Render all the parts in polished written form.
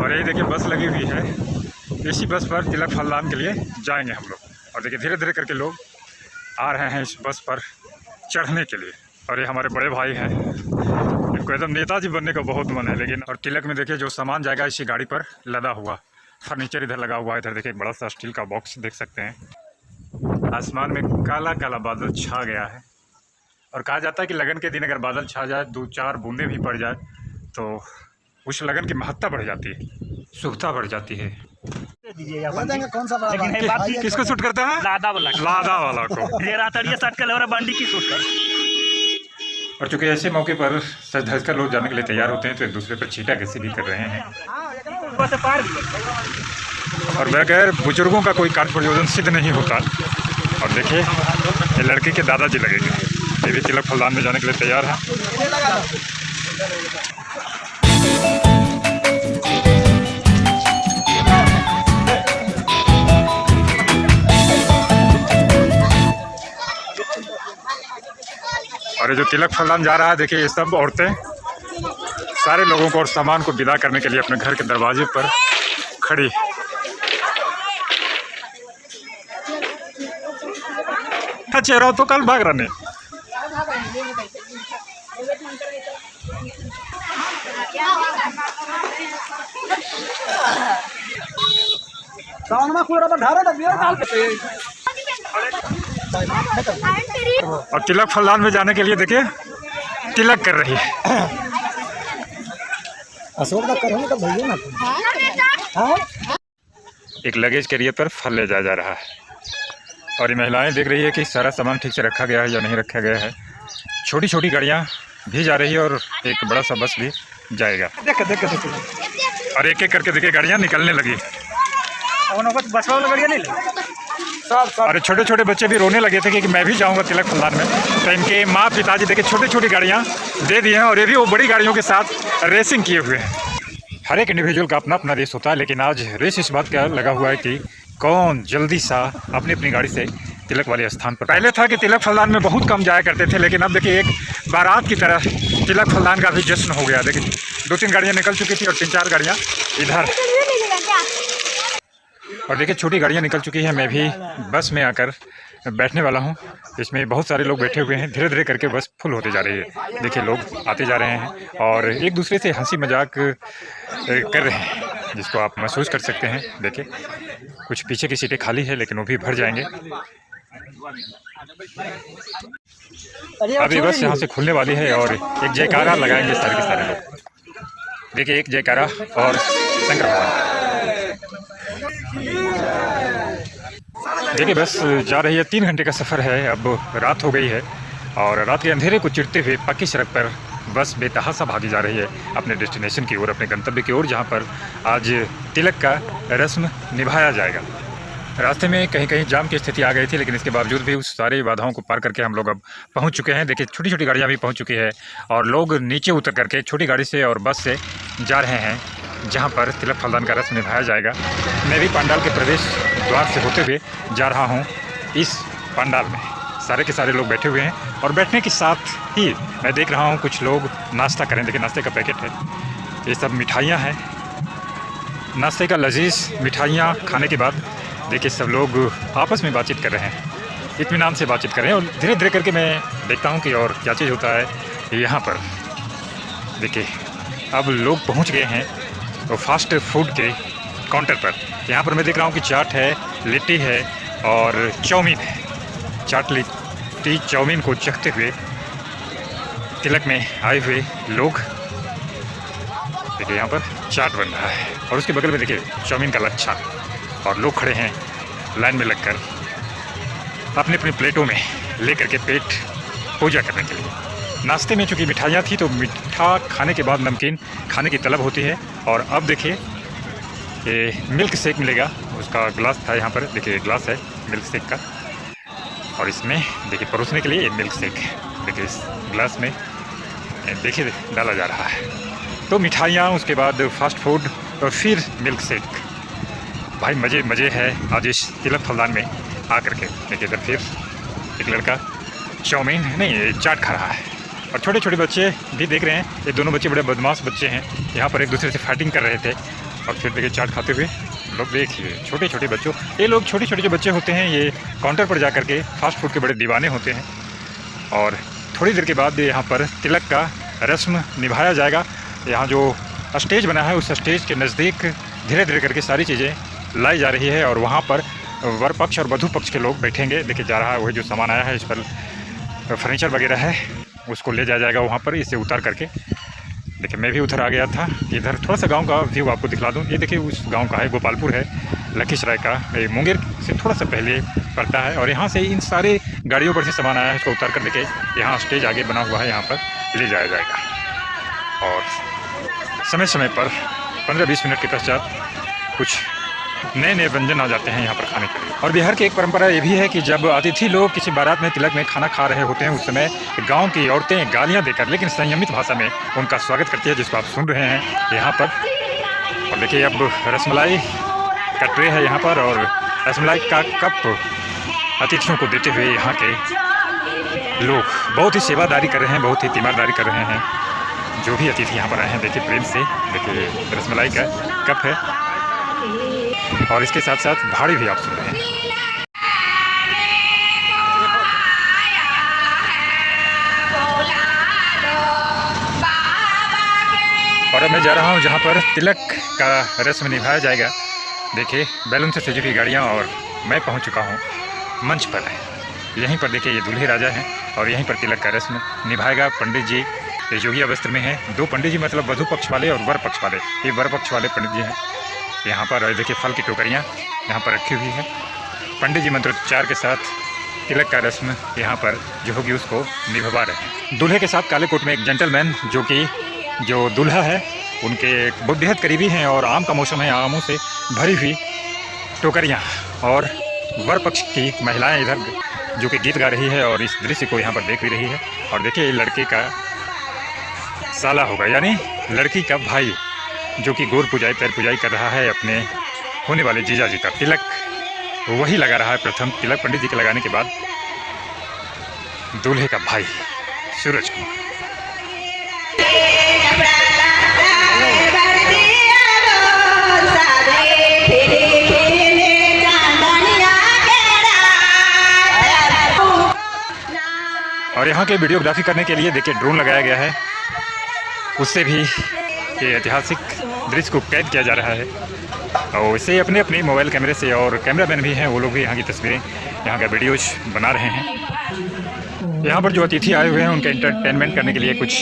और ये देखिए बस लगी हुई है, इसी बस पर तिलक फलदान के लिए जाएंगे हम लोग। और देखिए धीरे धीरे करके लोग आ रहे हैं इस बस पर चढ़ने के लिए। और ये हमारे बड़े भाई हैं, इनको एकदम नेताजी बनने का बहुत मन है। लेकिन और तिलक में देखिए जो सामान जाएगा इसी गाड़ी पर लदा हुआ, फर्नीचर इधर लगा हुआ है। इधर देखिए एक बड़ा सा स्टील का बॉक्स देख सकते हैं। आसमान में काला काला बादल छा गया है और कहा जाता है कि लगन के दिन अगर बादल छा जाए, 2-4 बूंदे भी पड़ जाए तो उस लगन की महत्ता बढ़ जाती है, शुभता बढ़ जाती है। कौन सा किसको शूट करता है? लादा वाला को। बंडी की शूट कर। और चूंकि ऐसे मौके पर सज धज कर लोग जाने के लिए तैयार होते हैं तो एक दूसरे पर छीटा कैसे भी कर रहे हैं। और बगैर बुजुर्गों का कोई कार्य प्रयोजन सिद्ध नहीं होता। और देखिए ये लड़के के दादाजी लगेंगे, ये भी तिलक फलदान में जाने के लिए तैयार हैं। और ये जो तिलक फलदान जा रहा है देखिए, ये सब औरतें सारे लोगों को और सामान को विदा करने के लिए अपने घर के दरवाजे पर खड़ी। चेहरा तो कल भाग रहे। और तिलक फलदान में जाने के लिए देखिए तिलक कर रही है। अशोक का कर भैया ना एक लगेज कैरियर पर फल ले जाया जा रहा है। और ये महिलाएं देख रही है कि सारा सामान ठीक से रखा गया है या नहीं रखा गया है। छोटी छोटी गाड़ियां भी जा रही है और एक बड़ा सा बस भी जाएगा। और एक एक करके देखिए गाड़ियां निकलने लगी। बस वाला गाड़ियां नहीं अरे छोटे छोटे बच्चे भी रोने लगे थे कि मैं भी जाऊंगा तिलक फलदान में। तो इनके माँ पिताजी देखिए छोटी छोटी गाड़ियाँ दे दी हैं और ये भी वो बड़ी गाड़ियों के साथ रेसिंग किए हुए हैं। हर एक इंडिविजुअल का अपना अपना रेस होता है, लेकिन आज रेस इस बात का लगा हुआ है कि कौन जल्दी सा अपनी अपनी गाड़ी से तिलक वाले स्थान पर। पहले था कि तिलक फलदान में बहुत कम जाया करते थे, लेकिन अब देखिए एक बारात की तरह तिलक फलदान का भी जश्न हो गया। देखिए 2-3 गाड़ियाँ निकल चुकी थी और 3-4 गाड़ियाँ इधर। और देखिए छोटी गाड़ियाँ निकल चुकी हैं। मैं भी बस में आकर बैठने वाला हूँ। इसमें बहुत सारे लोग बैठे हुए हैं। धीरे धीरे करके बस फुल होते जा रही है। देखिए लोग आते जा रहे हैं और एक दूसरे से हंसी मजाक कर रहे हैं, जिसको आप महसूस कर सकते हैं। देखिए कुछ पीछे की सीटें खाली है लेकिन वो भी भर जाएंगे। अभी बस यहाँ से खुलने वाली है और एक जयकारा लगाएंगे सारे के सारे लोग। देखिए एक जयकारा और शंकर भगवान। देखिए बस जा रही है, 3 घंटे का सफ़र है। अब रात हो गई है और रात के अंधेरे को चिरते हुए पक्की सड़क पर बस बेतहासा भागी जा रही है अपने डेस्टिनेशन की ओर, अपने गंतव्य की ओर, जहां पर आज तिलक का रस्म निभाया जाएगा। रास्ते में कहीं कहीं जाम की स्थिति आ गई थी, लेकिन इसके बावजूद भी उस सारी बाधाओं को पार करके हम लोग अब पहुंच चुके हैं। देखिए छोटी छोटी गाड़ियां भी पहुंच चुकी है और लोग नीचे उतर करके छोटी गाड़ी से और बस से जा रहे हैं जहां पर तिलक फलदान का रस्म निभाया जाएगा। मैं भी पंडाल के प्रवेश द्वार से होते हुए जा रहा हूं इस पंडाल में। सारे के सारे लोग बैठे हुए हैं और बैठने के साथ ही मैं देख रहा हूं कुछ लोग नाश्ता करें। देखिए नाश्ते का पैकेट है, ये सब मिठाइयाँ हैं। नाश्ते का लजीज मिठाइयाँ खाने के बाद देखिए सब लोग आपस में बातचीत कर रहे हैं, इत्मीनान से बातचीत कर रहे हैं। और धीरे धीरे करके मैं देखता हूँ कि और क्या चीज़ होता है यहाँ पर। देखिए अब लोग पहुँच गए हैं तो फास्ट फूड के काउंटर पर। यहाँ पर मैं देख रहा हूँ कि चाट है, लिट्टी है और चाउमीन है। चाट लिट्टी चाउमीन को चखते हुए तिलक में आए हुए लोग, देखिए यहाँ पर चाट बन रहा है और उसके बगल में देखिए चाउमीन का लच्छा। और लोग खड़े हैं लाइन में लगकर अपनी अपनी प्लेटों में लेकर के पेट पूजा करने के लिए। नाश्ते में चूँकि मिठाइयाँ थी तो मीठा खाने के बाद नमकीन खाने की तलब होती है। और अब देखिए ये मिल्क शेक मिलेगा, उसका ग्लास था यहाँ पर। देखिए ग्लास है मिल्क शेक का और इसमें देखिए परोसने के लिए मिल्क शेक देखिए इस ग्लास में देखिए डाला जा रहा है। तो मिठाइयाँ, उसके बाद फास्ट फूड और फिर मिल्क शेक। भाई मज़े मज़े है आज इस तिलक फलदान में आकर के। देखिए इधर फिर एक लड़का चाउमीन नहीं चाट खा रहा है और छोटे छोटे बच्चे भी देख रहे हैं। ये दोनों बच्चे बड़े बदमाश बच्चे हैं, यहाँ पर एक दूसरे से फाइटिंग कर रहे थे। और फिर देखिए चाट खाते हुए लोग। देखिए छोटे छोटे बच्चों, ये लोग छोटे छोटे जो बच्चे होते हैं ये काउंटर पर जा कर के फास्ट फूड के बड़े दीवाने होते हैं। और थोड़ी देर के बाद यहाँ पर तिलक का रस्म निभाया जाएगा। यहाँ जो स्टेज बना है उस स्टेज के नज़दीक धीरे धीरे करके सारी चीज़ें लाई जा रही है और वहाँ पर वर पक्ष और वधू पक्ष के लोग बैठेंगे। देखिए जा रहा है वही जो सामान आया है, इस पर फर्नीचर वगैरह है, उसको ले जाया जाएगा वहाँ पर, इसे उतार करके। देखिए मैं भी उधर आ गया था, इधर थोड़ा सा गांव का व्यू आपको दिखला दूँ। ये देखिए उस गांव का है, गोपालपुर है, लखीसराय का, मुंगेर से थोड़ा सा पहले पड़ता है। और यहाँ से इन सारे गाड़ियों पर से सामान आया है, उसको उतार कर लेके यहाँ स्टेज आगे बना हुआ है, यहाँ पर ले जाया जाएगा। और समय समय पर 15-20 मिनट के पश्चात कुछ नए नए व्यंजन आ जाते हैं यहाँ पर खाने के लिए। और बिहार की एक परंपरा ये भी है कि जब अतिथि लोग किसी बारात में तिलक में खाना खा रहे होते हैं उस समय गांव की औरतें गालियां देकर लेकिन संयमित भाषा में उनका स्वागत करती है, जिसको आप सुन रहे हैं यहाँ पर। और देखिए अब रसमलाई का ट्रे है यहाँ पर और रसमलाई का कप अतिथियों को देते हुए यहाँ के लोग बहुत ही सेवादारी कर रहे हैं, बहुत ही तीमारदारी कर रहे हैं। जो भी अतिथि यहाँ पर आए हैं देखिए प्रेम से, देखिए रसमलाई का कप है और इसके साथ साथ भाड़ी भी आप सुन रहे हैं। और अब मैं जा रहा हूँ जहाँ पर तिलक का रस्म निभाया जाएगा। देखिए बैलून से सजी हुई गाड़ियाँ और मैं पहुँच चुका हूँ मंच पर। यहीं पर देखिए ये दूल्हे राजा हैं और यहीं पर तिलक का रस्म निभाएगा। पंडित जी ये जोगिया वस्त्र में हैं, 2 पंडित जी मतलब वधू पक्ष वाले और वर पक्ष वाले, ये वर पक्ष वाले पंडित जी हैं यहाँ पर। देखिए फल की टोकरियाँ यहाँ पर रखी हुई है। पंडित जी मंत्रोच्चार के साथ तिलक का रस्म यहाँ पर जो होगी उसको निभवा रहे हैं। दूल्हे के साथ काले कोट में एक जेंटलमैन जो दूल्हा है उनके बहुत बेहद करीबी हैं और आम का मौसम है, आमों से भरी हुई टोकरियाँ और वर पक्ष की महिलाएं इधर जो कि गीत गा रही है और इस दृश्य को यहाँ पर देख भी रही है। और देखिए लड़के का साला होगा यानी लड़की का भाई जो कि गोर पुजाई पैर पुजाई कर रहा है अपने होने वाले जीजा जी का। तिलक वही लगा रहा है प्रथम तिलक पंडित जी के लगाने के बाद दूल्हे का भाई सूरज को। और यहाँ के वीडियोग्राफी करने के लिए देखिए ड्रोन लगाया गया है, उससे भी ये ऐतिहासिक दृश्य को कैद किया जा रहा है। और इसे अपने अपने मोबाइल कैमरे से, और कैमरामैन भी हैं वो लोग भी यहाँ की तस्वीरें यहाँ का वीडियोज बना रहे हैं। यहाँ पर जो अतिथि आए हुए हैं उनका एंटरटेनमेंट करने के लिए कुछ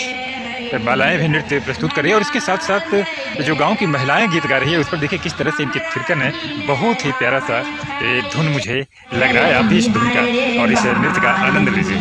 बालाएँ भी नृत्य प्रस्तुत कर रही है और इसके साथ साथ जो गांव की महिलाएं गीत गा रही है उस पर देखिए किस तरह से इनकी थिरकन है। बहुत ही प्यारा सा ये धुन मुझे लग रहा है। आप भी इस धुन का और इस नृत्य का आनंद लीजिए।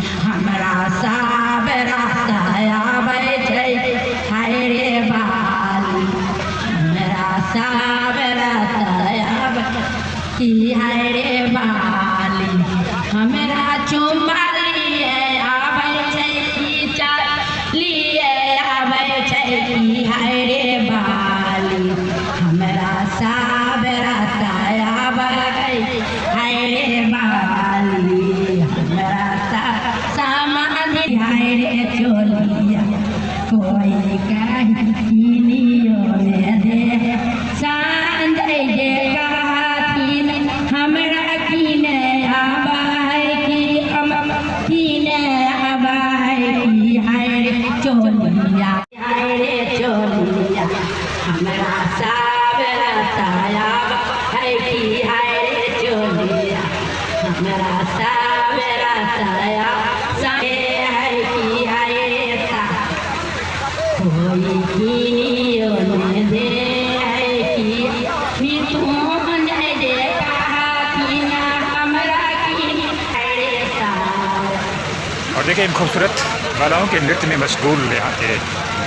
और देखिए इन खूबसूरत बालाओं के नृत्य में मशगूल यहाँ के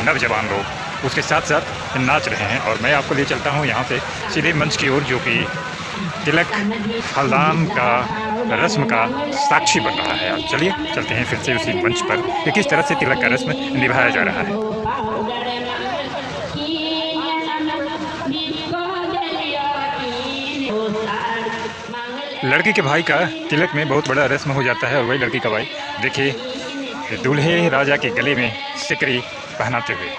नौजवान लोग उसके साथ साथ नाच रहे हैं। और मैं आपको ले चलता हूँ यहाँ से सीधे मंच की ओर जो कि तिलक फलदान का रस्म का साक्षी बन रहा है। आप चलिए चलते हैं फिर से उसी मंच पर कि किस तरह से तिलक का रस्म निभाया जा रहा है। लड़की के भाई का तिलक में बहुत बड़ा रस्म हो जाता है और वही लड़की का भाई देखिए दूल्हे राजा के गले में सिकरी पहनाते हुए।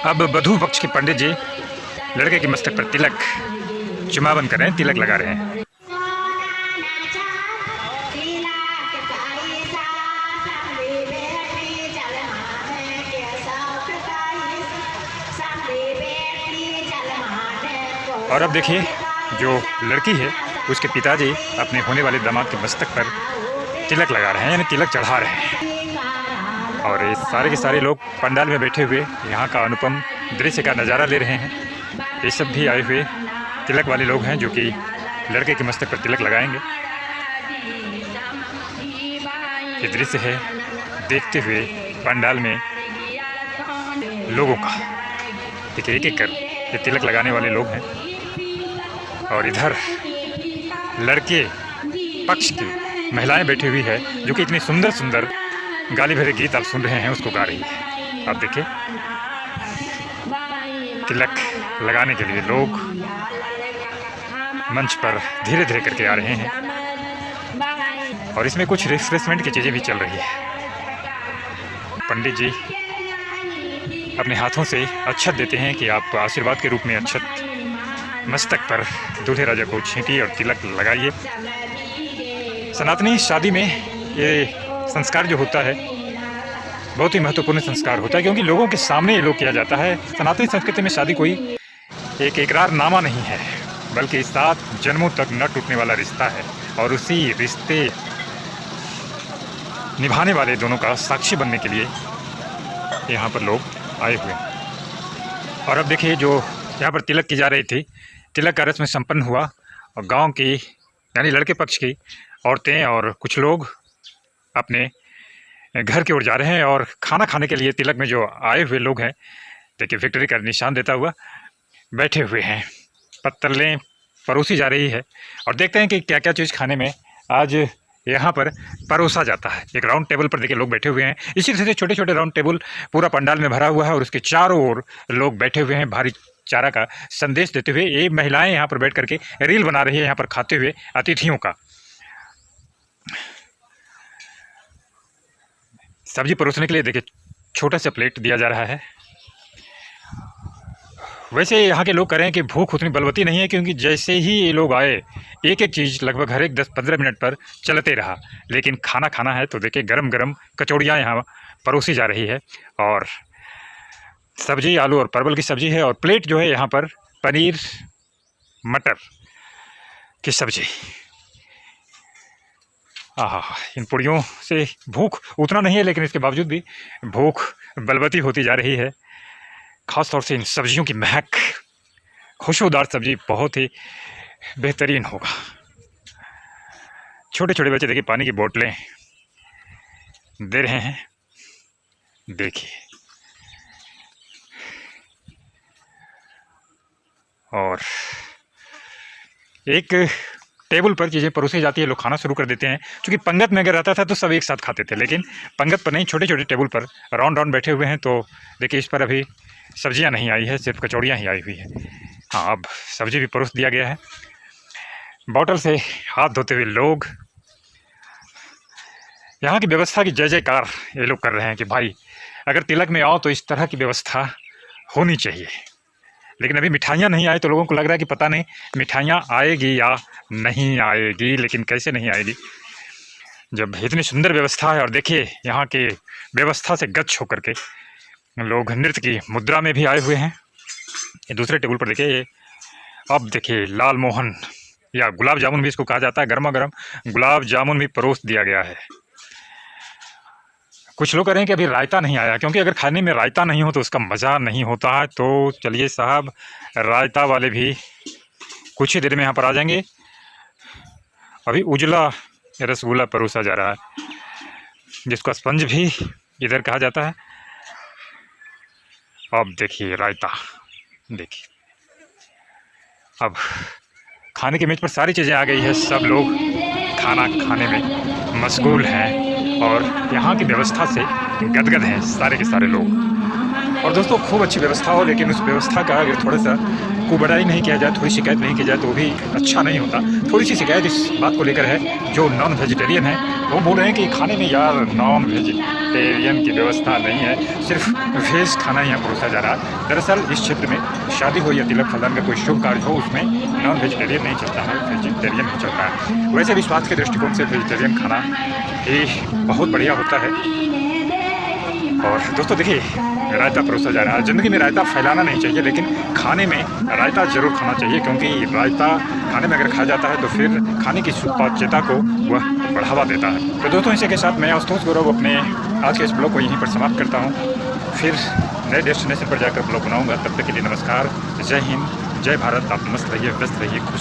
अब वधू पक्ष के पंडित जी लड़के के मस्तक पर तिलक चुमावन कर रहे हैं, तिलक लगा रहे हैं। और अब देखिए जो लड़की है उसके पिताजी अपने होने वाले दामाद के मस्तक पर तिलक लगा रहे हैं, यानी तिलक चढ़ा रहे हैं। और ये सारे के सारे लोग पंडाल में बैठे हुए यहाँ का अनुपम दृश्य का नज़ारा ले रहे हैं। ये सब भी आए हुए तिलक वाले लोग हैं जो कि लड़के के मस्तक पर तिलक लगाएंगे। ये दृश्य है देखते हुए पंडाल में लोगों का। देखिए एक एक कर ये तिलक लगाने वाले लोग हैं और इधर लड़के पक्ष की महिलाएं बैठी हुई है जो कि इतनी सुंदर सुंदर गाली भरे गीत आप सुन रहे हैं उसको गा रही है। आप देखिए तिलक लगाने के लिए लोग मंच पर धीरे धीरे करके आ रहे हैं और इसमें कुछ रिफ्रेशमेंट की चीज़ें भी चल रही है। पंडित जी अपने हाथों से अक्षत देते हैं कि आप आशीर्वाद के रूप में अक्षत मस्तक पर दूल्हे राजा को छींटिए और तिलक लगाइए। सनातनी शादी में ये संस्कार जो होता है बहुत ही महत्वपूर्ण संस्कार होता है, क्योंकि लोगों के सामने ये लोग किया जाता है। सनातनी संस्कृति में शादी कोई एक इकरारनामा नहीं है, बल्कि 7 जन्मों तक न टूटने वाला रिश्ता है और उसी रिश्ते निभाने वाले दोनों का साक्षी बनने के लिए यहाँ पर लोग आए हुए हैं। और अब देखिए जो यहाँ पर तिलक की जा रही थी, तिलक का रस्म संपन्न हुआ और गांव की यानी लड़के पक्ष की औरतें और कुछ लोग अपने घर की ओर जा रहे हैं और खाना खाने के लिए तिलक में जो आए हुए लोग हैं देखिए विक्ट्री का निशान देता हुआ बैठे हुए हैं। पत्तलें परोसी जा रही है और देखते हैं कि क्या क्या चीज़ खाने में आज यहाँ पर परोसा जाता है। एक राउंड टेबल पर देखिए लोग बैठे हुए हैं। इसी तरह से छोटे छोटे राउंड टेबल पूरा पंडाल में भरा हुआ है और उसके चारों ओर लोग बैठे हुए हैं भारी चारा का संदेश देते हुए। ये महिलाएं यहाँ पर बैठ करके रील बना रही है यहाँ पर खाते हुए अतिथियों का। सब्जी परोसने के लिए देखिए छोटा सा प्लेट दिया जा रहा है। वैसे यहाँ के लोग कह रहे हैं कि भूख उतनी बलवती नहीं है, क्योंकि जैसे ही ये लोग आए एक एक चीज़ लगभग हर एक 10-15 मिनट पर चलते रहा। लेकिन खाना खाना है तो देखिए गरम गरम कचौड़ियाँ यहाँ परोसी जा रही है और सब्जी आलू और परवल की सब्ज़ी है और प्लेट जो है यहाँ पर पनीर मटर की सब्ज़ी। आहा, इन पुड़ियों से भूख उतना नहीं है, लेकिन इसके बावजूद भी भूख बलवती होती जा रही है। ख़ास तौर से इन सब्जियों की महक, खुशबूदार सब्ज़ी बहुत ही बेहतरीन होगा। छोटे छोटे बच्चे देखिए पानी की बोतलें दे रहे हैं। देखिए और एक टेबल पर चीज़ें परोसी जाती है, लोग खाना शुरू कर देते हैं। क्योंकि पंगत में अगर रहता था तो सब एक साथ खाते थे, लेकिन पंगत पर नहीं, छोटे छोटे टेबल पर राउंड राउंड बैठे हुए हैं। तो देखिए इस पर अभी सब्जियां नहीं आई है, सिर्फ कचौड़ियाँ ही आई हुई है। हाँ, अब सब्जी भी परोस दिया गया है। बॉटल से हाथ धोते हुए लोग यहाँ की व्यवस्था की जय जयकार ये लोग कर रहे हैं कि भाई अगर तिलक में आओ तो इस तरह की व्यवस्था होनी चाहिए। लेकिन अभी मिठाइयाँ नहीं आई तो लोगों को लग रहा है कि पता नहीं मिठाइयाँ आएगी या नहीं आएगी। लेकिन कैसे नहीं आएगी जब इतनी सुंदर व्यवस्था है। और देखिए यहाँ के व्यवस्था से गच्छ होकर के लोग नृत्य की मुद्रा में भी आए हुए हैं। ये दूसरे टेबल पर देखिए, अब देखिए लाल मोहन या गुलाब जामुन भी इसको कहा जाता है, गर्मा गर्म गुलाब जामुन भी परोस दिया गया है। कुछ लोग कह रहे हैं कि अभी रायता नहीं आया, क्योंकि अगर खाने में रायता नहीं हो तो उसका मज़ा नहीं होता है। तो चलिए साहब, रायता वाले भी कुछ ही देर में यहाँ पर आ जाएंगे। अभी उजला रसगुल्ला परोसा जा रहा है, जिसको स्पंज भी इधर कहा जाता है। अब देखिए रायता, देखिए अब खाने की मेज पर सारी चीज़ें आ गई है। सब लोग खाना खाने में मशगूल हैं और यहाँ की व्यवस्था से गदगद हैं सारे के सारे लोग। और दोस्तों खूब अच्छी व्यवस्था हो, लेकिन उस व्यवस्था का अगर थोड़ा सा को बड़ाई नहीं किया जाए, थोड़ी शिकायत नहीं की जाए तो भी अच्छा नहीं होता। थोड़ी सी शिकायत इस बात को लेकर है, जो नॉन वेजिटेरियन है वो बोल रहे हैं कि खाने में यार नॉन वेजिटेरियन की व्यवस्था नहीं है, सिर्फ वेज खाना यहाँ परोसा जा रहा है। दरअसल इस क्षेत्र में शादी हो या तिलक फलन का कोई शुभ कार्य हो, उसमें नॉन वेजिटेरियन नहीं चलता है, वेजिटेरियन ही चलता है। वैसे भी स्वास्थ्य के दृष्टिकोण से वेजिटेरियन खाना ही बहुत बढ़िया होता है। और दोस्तों देखिए, रायता परोसा जा रहा है। ज़िंदगी में रायता फैलाना नहीं चाहिए, लेकिन खाने में रायता ज़रूर खाना चाहिए, क्योंकि रायता खाने में अगर खाया जाता है तो फिर खाने की सुपाच्यता को वह बढ़ावा देता है। तो दोस्तों इसी के साथ मैं आशुतोष गौरव अपने आज के इस ब्लॉग को यहीं पर समाप्त करता हूँ। फिर नए डेस्टिनेशन पर जाकर ब्लॉग बनाऊँगा। तब तक के लिए नमस्कार, जय हिंद, जय भारत। आप मस्त रहिए, व्यस्त रहिए, खुश